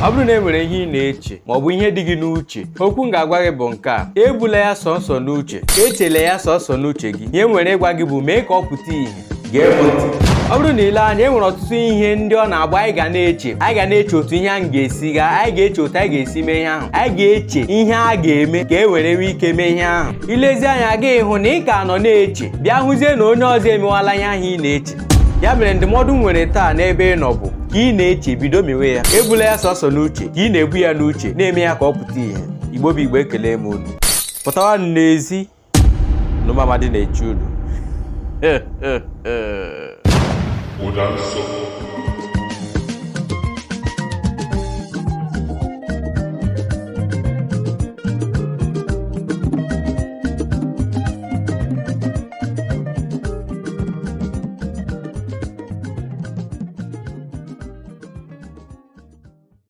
Ọ bụrụ na e nwere ihe ị na-eche ma ọ bụ ihe dị gị n'uche, okwu m ga-agwa gị bụ nke a: ebula ya sọsọ n'uche, echela ya sọsọ n'uche gị. Ihe nwere ịgwa gị bụ mee ka ọ pụta ìhè. Gee ntị. Ọ bụrụ na ile anya, e nwere ọtụtụ ihe ndị ọ na-agba anyị ga na-eche. Anyị ga na-eche otu ihe ahụ ga-esi gaa, anyị ga-eche otu anyị ga-esi mee ihe ahụ, anyị ga-eche ihe a ga-eme ka e were ike mee ihe ahụ. Ilezi anya agaghị hụ na ị ka nọ na-eche, bịa hụzie na onye ọzọ emewala ihe ahụ ị na-eche. Ya mere ndụmọdụ m nwere taa n'ebe ị nọ bụ ka ị na-eche bido mewe ya. Ebula ya sọsọ n'uche, ka ị na-ebu ya n'uche na-eme ya ka ọ pụta ìhè. Igbo bụ Igbo, ekele m unu. Pụtawa n'ezi n'ụmụ amadi na-eche unu.